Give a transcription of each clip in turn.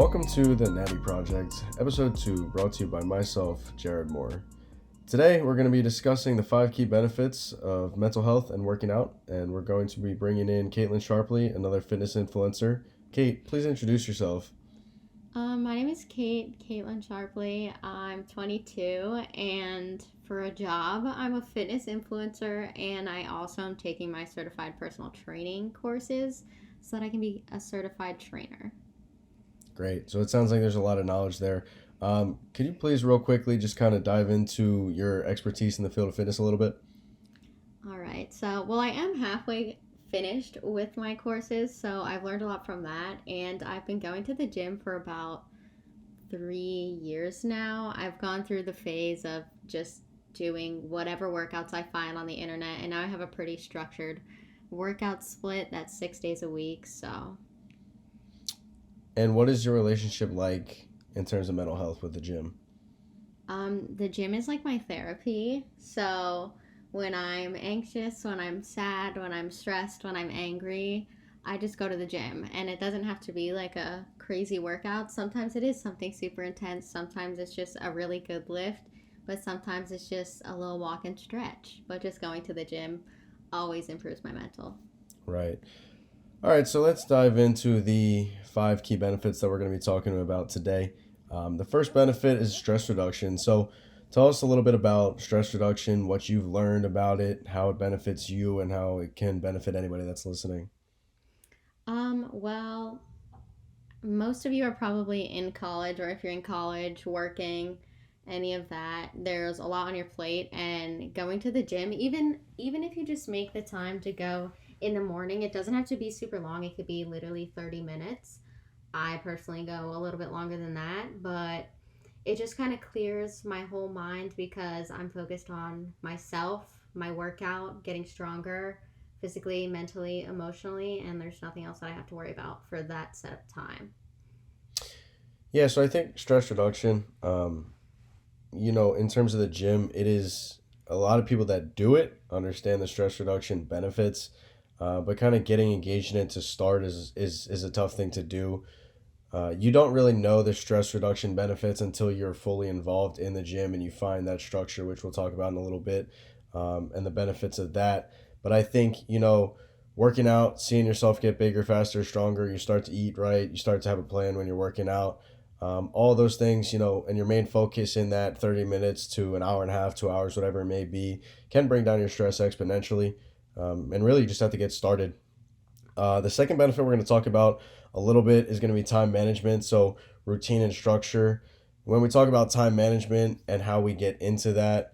Welcome to the Natty Project, episode 2, brought to you by myself, Jared Moore. Today, we're going to be discussing the 5 key benefits of mental health and working out, and we're going to be bringing in Kaitlyn Sharpley, another fitness influencer. Kate, please introduce yourself. My name is Kaitlyn Sharpley. I'm 22, and for a job, I'm a fitness influencer, and I also am taking my certified personal training courses so that I can be a certified trainer. Great. So it sounds like there's a lot of knowledge there. Could you please, real quickly, just kind of dive into your expertise in the field of fitness a little bit? All right, I am halfway finished with my courses, so I've learned a lot from that, and I've been going to the gym for about 3 years now. I've gone through the phase of just doing whatever workouts I find on the internet, and now I have a pretty structured workout split that's 6 days a week. So, And what is your relationship like in terms of mental health with the gym? the gym is like my therapy. So, when I'm anxious, when I'm sad, when I'm stressed, when I'm angry, I just go to the gym. And it doesn't have to be like a crazy workout. Sometimes it is something super intense. Sometimes it's just a really good lift. But sometimes it's just a little walk and stretch. But just going to the gym always improves my mental. Right. All right, so let's dive into the 5 key benefits that we're going to be talking about today. The first benefit is stress reduction. So, tell us a little bit about stress reduction, what you've learned about it, how it benefits you, and how it can benefit anybody that's listening. Well, most of you are probably in college, or if you're in college, working, any of that. There's a lot on your plate, and going to the gym, even if you just make the time to go in the morning, it doesn't have to be super long. It could be literally 30 minutes. I personally go a little bit longer than that, but it just kind of clears my whole mind because I'm focused on myself, my workout, getting stronger physically, mentally, emotionally, and there's nothing else that I have to worry about for that set of time. Yeah, so I think stress reduction, in terms of the gym, it is a lot of people that do it understand the stress reduction benefits, but kind of getting engaged in it to start is a tough thing to do. You don't really know the stress reduction benefits until you're fully involved in the gym and you find that structure, which we'll talk about in a little bit, and the benefits of that. But I think, working out, seeing yourself get bigger, faster, stronger, you start to eat right, you start to have a plan when you're working out. All those things, and your main focus in that 30 minutes to an hour and a half, 2 hours, whatever it may be, can bring down your stress exponentially. And really, you just have to get started. The second benefit we're going to talk about a little bit is going to be time management. So, routine and structure. When we talk about time management and how we get into that,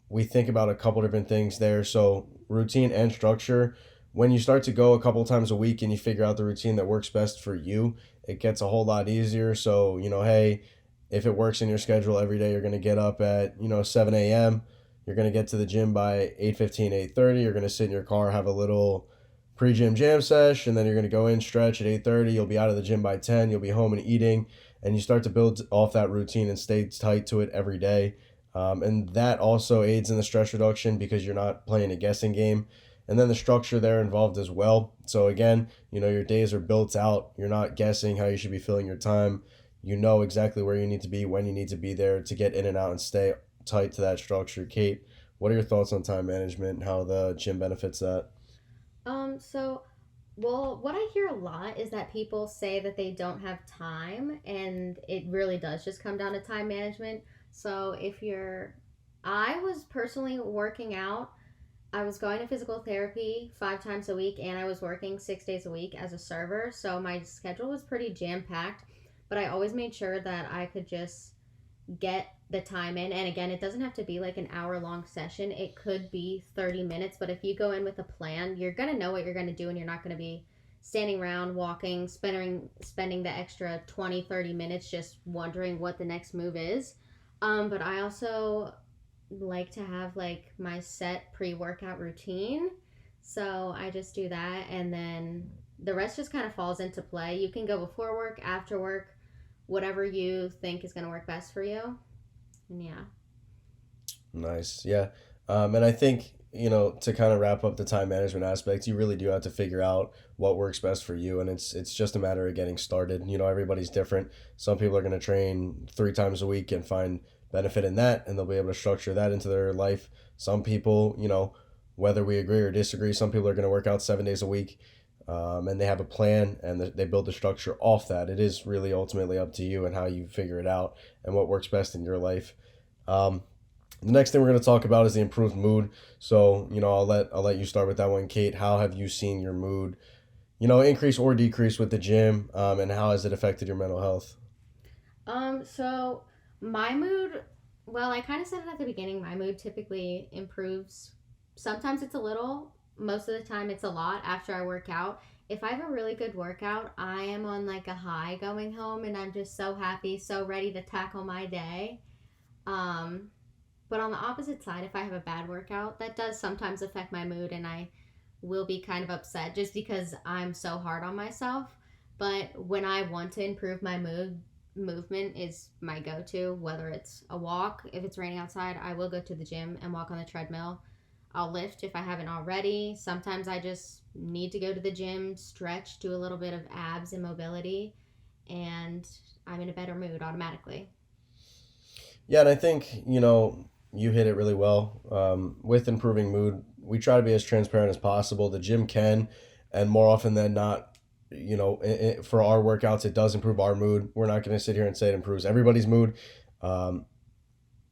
we think about a couple different things there. So, routine and structure. When you start to go a couple times a week and you figure out the routine that works best for you, it gets a whole lot easier. So, hey, if it works in your schedule every day, you're going to get up at, 7 a.m. You're going to get to the gym by 8:15, 8:30. You're going to sit in your car, have a little pre-gym jam sesh, and then you're going to go in, stretch at 8:30. You'll be out of the gym by 10. You'll be home and eating, and you start to build off that routine and stay tight to it every day. And that also aids in the stress reduction because you're not playing a guessing game. And then the structure there involved as well. So again, your days are built out. You're not guessing how you should be filling your time. You know exactly where you need to be, when you need to be there to get in and out and stay tight to that structure. Kate, what are your thoughts on time management and how the gym benefits that? Um, so, what I hear a lot is that people say that they don't have time, and it really does just come down to time management. So, I was personally working out. I was going to physical therapy 5 times a week, and I was working 6 days a week as a server. So, my schedule was pretty jam packed, but I always made sure that I could just get the time in. And again, it doesn't have to be like an hour long session, it could be 30 minutes. But if you go in with a plan, you're going to know what you're going to do, and you're not going to be standing around walking, spending the extra 20, 30 minutes just wondering what the next move is. But I also like to have like my set pre-workout routine, so I just do that, and then the rest just kind of falls into play. You can go before work, after work, whatever you think is going to work best for you. And yeah. Nice. Yeah. And I think to kind of wrap up the time management aspect, you really do have to figure out what works best for you, and it's just a matter of getting started. Everybody's different. Some people are going to train 3 times a week and find benefit in that, and they'll be able to structure that into their life. Some people, whether we agree or disagree, some people are going to work out 7 days a week, and they have a plan and they build the structure off that. It is really ultimately up to you and how you figure it out and what works best in your life. Um, the next thing we're going to talk about is the improved mood. So, I'll let you start with that one, Kate. How have you seen your mood, increase or decrease with the gym, and how has it affected your mental health? So my mood, well, I kind of said it at the beginning. My mood typically improves. Sometimes it's a little, most of the time it's a lot after I work out. If I have a really good workout, I am on like a high going home and I'm just so happy, so ready to tackle my day. Um, but on the opposite side, if I have a bad workout, that does sometimes affect my mood and I will be kind of upset just because I'm so hard on myself. But when I want to improve my mood, movement is my go to, whether it's a walk. If it's raining outside, I will go to the gym and walk on the treadmill. I'll lift if I haven't already. Sometimes I just need to go to the gym, stretch, do a little bit of abs and mobility, and I'm in a better mood automatically. Yeah, and I think, you hit it really well. With improving mood, we try to be as transparent as possible. The gym can, and more often than not, for our workouts, it does improve our mood. We're not going to sit here and say it improves everybody's mood. Um,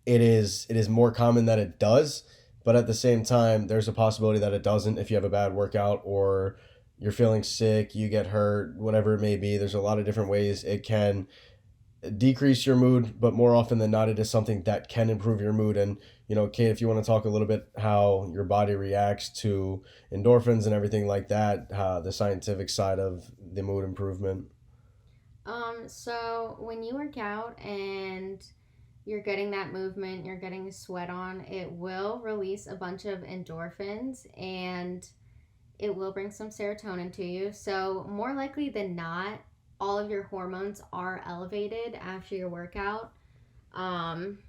it is more common that it does, but at the same time, there's a possibility that it doesn't if you have a bad workout or you're feeling sick, you get hurt, whatever it may be. There's a lot of different ways it can decrease your mood, but more often than not, it is something that can improve your mood. And, Kate, if you want to talk a little bit how your body reacts to endorphins and everything like that, the scientific side of the mood improvement. So when you work out and you're getting that movement, you're getting a sweat on, it will release a bunch of endorphins and it will bring some serotonin to you. So, more likely than not, all of your hormones are elevated after your workout, um,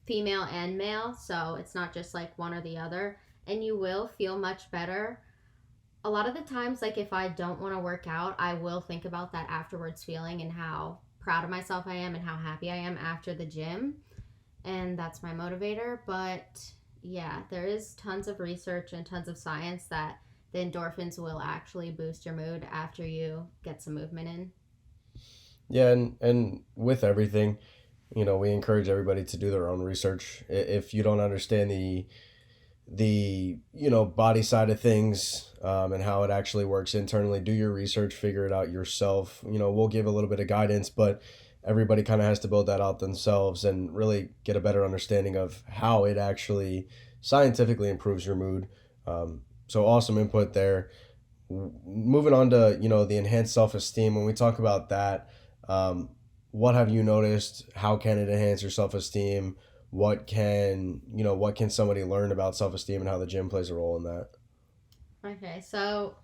female and male. So, it's not just like one or the other. And you will feel much better. A lot of the times, like if I don't want to work out, I will think about that afterwards feeling and how proud of myself I am and how happy I am after the gym. And that's my motivator. But yeah, there is tons of research and tons of science that the endorphins will actually boost your mood after you get some movement in. Yeah, and with everything, we encourage everybody to do their own research. If you don't understand the body side of things, and how it actually works internally, do your research, figure it out yourself. We'll give a little bit of guidance, but everybody kind of has to build that out themselves and really get a better understanding of how it actually scientifically improves your mood. So awesome input there. Moving on to the enhanced self-esteem. When we talk about that, um, what have you noticed? How can it enhance your self-esteem? What can somebody learn about self-esteem and how the gym plays a role in that? Okay, so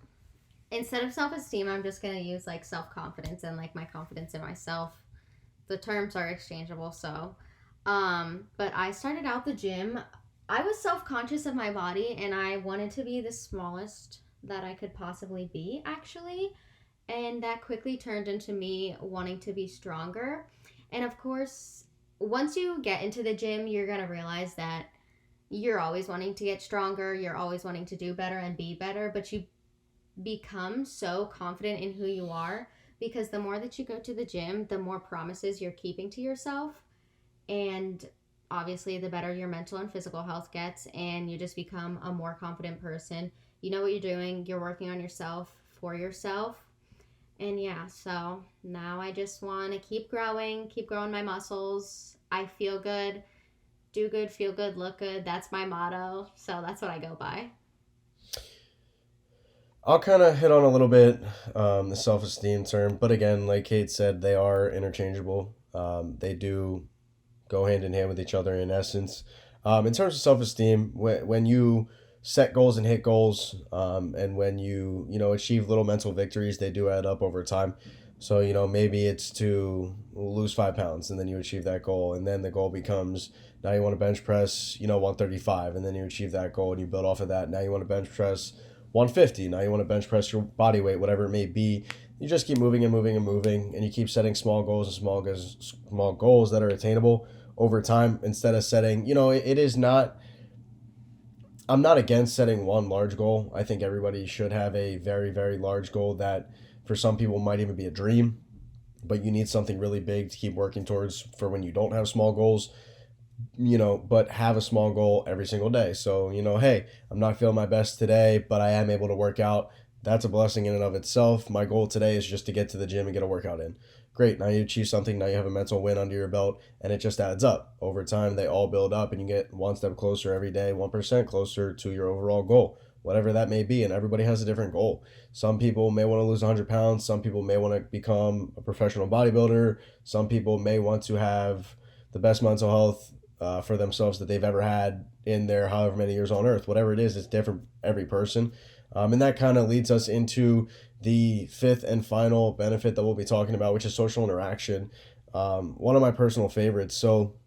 instead of self esteem, I'm just going to use like self confidence and like my confidence in myself. The terms are exchangeable, so. But I started out the gym. I was self conscious of my body and I wanted to be the smallest that I could possibly be, actually. And that quickly turned into me wanting to be stronger. And of course, once you get into the gym, you're going to realize that you're always wanting to get stronger, you're always wanting to do better and be better, but you become so confident in who you are because the more that you go to the gym, the more promises you're keeping to yourself. And obviously, the better your mental and physical health gets, and you just become a more confident person. You know what you're doing, you're working on yourself for yourself. And yeah, so now I just want to keep growing my muscles. I feel good, do good, feel good, look good. That's my motto. So that's what I go by. I'll kind of hit on a little bit, the self-esteem term, but again, like Kate said, they are interchangeable. They do go hand in hand with each other in essence. In terms of self-esteem, when you set goals and hit goals, and when you achieve little mental victories, they do add up over time. So maybe it's to lose 5 pounds, and then you achieve that goal, and then the goal becomes Now you want to bench press, 135, and then you achieve that goal and you build off of that. Now you want to bench press 150. Now you want to bench press your body weight, whatever it may be. You just keep moving and moving and moving, and you keep setting small goals and small goals that are attainable over time instead of setting, it is not. I'm not against setting one large goal. I think everybody should have a very, very large goal that for some people might even be a dream, but you need something really big to keep working towards for when you don't have small goals, but have a small goal every single day. So, hey, I'm not feeling my best today, but I am able to work out. That's a blessing in and of itself. My goal today is just to get to the gym and get a workout in. Great. Now you achieve something. Now you have a mental win under your belt, and it just adds up. Over time, they all build up, and you get one step closer every day, 1% closer to your overall goal, whatever that may be. And everybody has a different goal. Some people may want to lose 100 pounds. Some people may want to become a professional bodybuilder. Some people may want to have the best mental health for themselves that they've ever had in their however many years on earth. Whatever it is, it's different for every person. And that kind of leads us into the fifth and final benefit that we'll be talking about, which is social interaction. One of my personal favorites. So,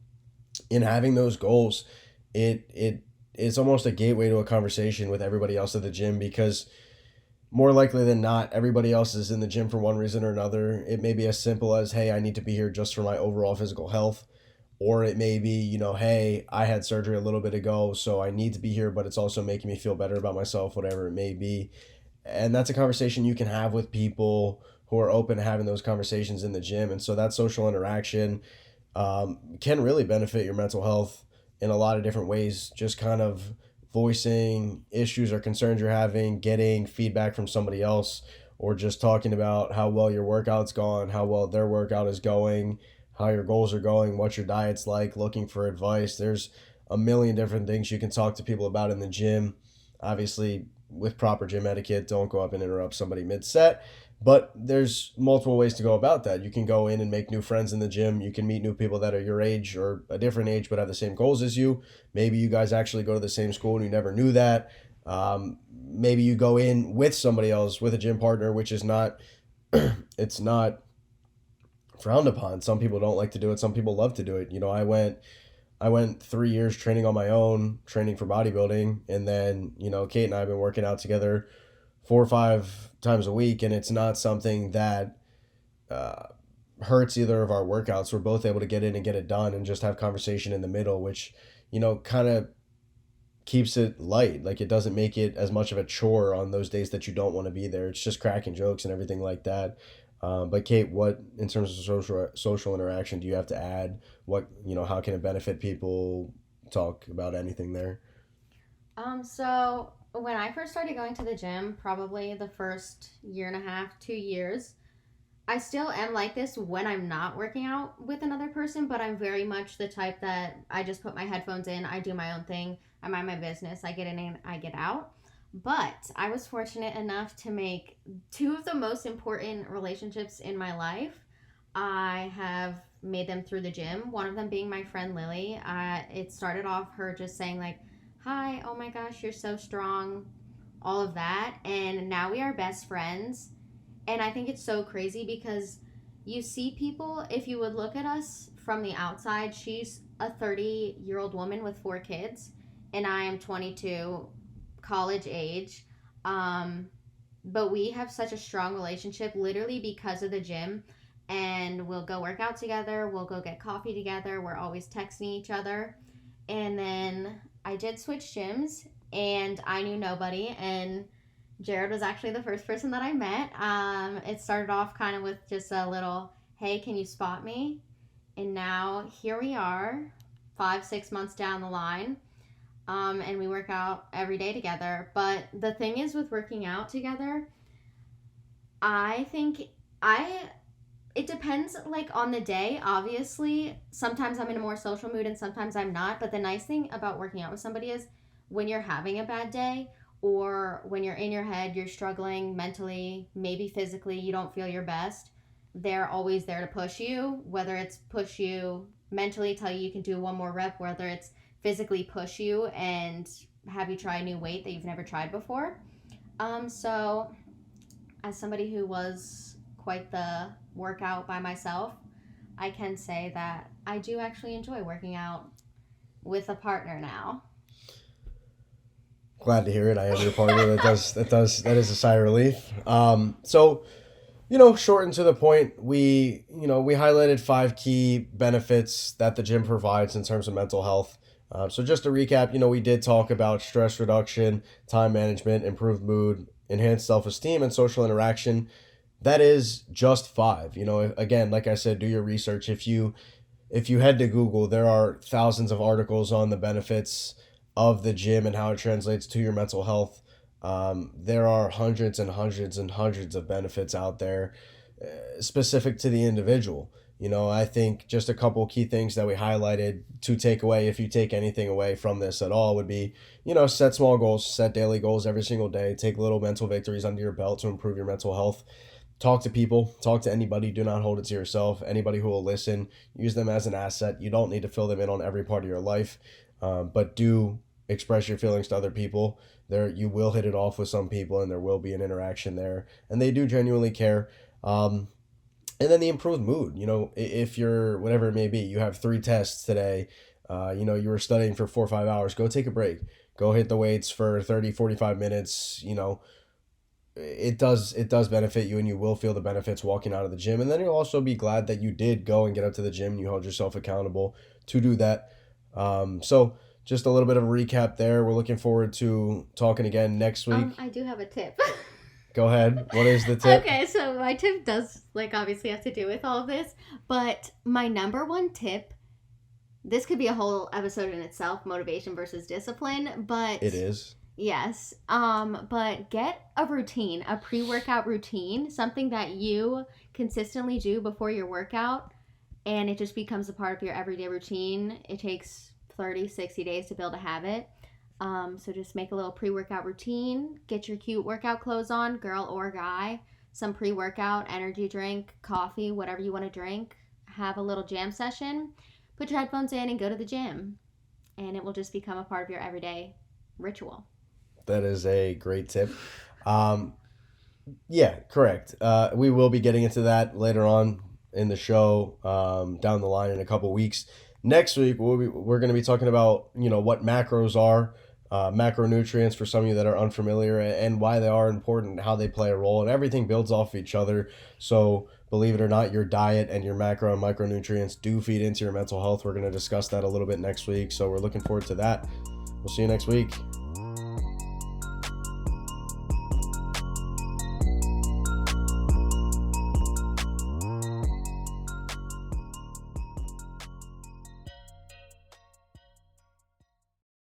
in having those goals, it's almost a gateway to a conversation with everybody else at the gym because more likely than not, everybody else is in the gym for one reason or another. It may be as simple as, hey, I need to be here just for my overall physical health. Or it may be, hey, I had surgery a little bit ago, so I need to be here, but it's also making me feel better about myself, whatever it may be. And that's a conversation you can have with people who are open to having those conversations in the gym. And so that social interaction can really benefit your mental health in a lot of different ways. Just kind of voicing issues or concerns you're having, getting feedback from somebody else, or just talking about how well your workout's gone, how well their workout is going, how your goals are going, what your diet's like, looking for advice. There's a million different things you can talk to people about in the gym. Obviously, with proper gym etiquette, don't go up and interrupt somebody mid-set. But there's multiple ways to go about that. You can go in and make new friends in the gym. You can meet new people that are your age or a different age but have the same goals as you. Maybe you guys actually go to the same school and you never knew that. Maybe you go in with somebody else, with a gym partner, which is not, it's not frowned upon. Some people don't like to do it. Some people love to do it. I went 3 years training on my own, training for bodybuilding, and then Kate and I have been working out together 4 or 5 times a week, and it's not something that hurts either of our workouts. We're both able to get in and get it done, and just have conversation in the middle, which kind of keeps it light. Like it doesn't make it as much of a chore on those days that you don't want to be there. It's just cracking jokes and everything like that. But Kate, what in terms of social interaction do you have to add? What how can it benefit people? Talk about anything there. So when I first started going to the gym, probably the first year and a half, 2 years, I still am like this when I'm not working out with another person, but I'm very much the type that I just put my headphones in, I do my own thing, I mind my business, I get in and I get out. But I was fortunate enough to make two of the most important relationships in my life. I have made them through the gym. One of them being my friend Lily. It started off her just saying like, "Hi, oh my gosh, you're so strong," all of that, and now we are best friends. And I think it's so crazy because you see people. If you would look at us from the outside, she's a 30-year-old woman with 4 kids, and I am 22, college age. Um, but we have such a strong relationship literally because of the gym. And we'll go work out together, we'll go get coffee together, we're always texting each other. And then I did switch gyms and I knew nobody. And Jared was actually the first person that I met. It started off kind of with just a little, hey, can you spot me? And now here we are, 5, 6 months down the line. And we work out every day together. But the thing is with working out together, I think I it depends like on the day. Obviously, sometimes I'm in a more social mood and sometimes I'm not. But the nice thing about working out with somebody is when you're having a bad day or when you're in your head, you're struggling mentally, maybe physically, you don't feel your best. They're always there to push you, whether it's push you mentally, tell you can do one more rep, whether it's physically push you and have you try a new weight that you've never tried before. So as somebody who was quite the workout by myself, I can say that I do actually enjoy working out with a partner now? Glad to hear it. I am your partner. That is a sigh of relief. So, short and to the point, we highlighted 5 key benefits that the gym provides in terms of mental health. So just to recap, we did talk about stress reduction, time management, improved mood, enhanced self-esteem, and social interaction. That is just 5. Again, like I said, do your research. If you head to Google, there are thousands of articles on the benefits of the gym and how it translates to your mental health. There are hundreds and hundreds and hundreds of benefits out there specific to the individual. I think just a couple key things that we highlighted to take away, if you take anything away from this at all, would be, set small goals, set daily goals every single day, take little mental victories under your belt to improve your mental health. Talk to people, talk to anybody. Do not hold it to yourself. Anybody who will listen, use them as an asset. You don't need to fill them in on every part of your life, but do express your feelings to other people. You will hit it off with some people, and there will be an interaction there, and they do genuinely care. And then the improved mood. If you're whatever it may be, you have 3 tests today. You were studying for 4 or 5 hours. Go take a break. Go hit the weights for 30, 45 minutes. It does benefit you, and you will feel the benefits walking out of the gym. And then you'll also be glad that you did go and get up to the gym and you held yourself accountable to do that. So just a little bit of a recap there. We're looking forward to talking again next week. I do have a tip. Go ahead. What is the tip? Okay, so my tip does obviously have to do with all of this, but my number one tip, this could be a whole episode in itself, motivation versus discipline, but it is. Yes. But get a routine, a pre-workout routine, something that you consistently do before your workout, and it just becomes a part of your everyday routine. It takes 30, 60 days to build a habit. So just make a little pre-workout routine, get your cute workout clothes on, girl or guy, some pre-workout, energy drink, coffee, whatever you want to drink, have a little jam session, put your headphones in and go to the gym, and it will just become a part of your everyday ritual. That is a great tip. Yeah, correct. We will be getting into that later on in the show, down the line in a couple weeks. Next week, we're going to be talking about, what macros are, macronutrients for some of you that are unfamiliar, and why they are important, how they play a role, and everything builds off each other. So believe it or not, your diet and your macro and micronutrients do feed into your mental health. We're going to discuss that a little bit next week. So we're looking forward to that. We'll see you next week.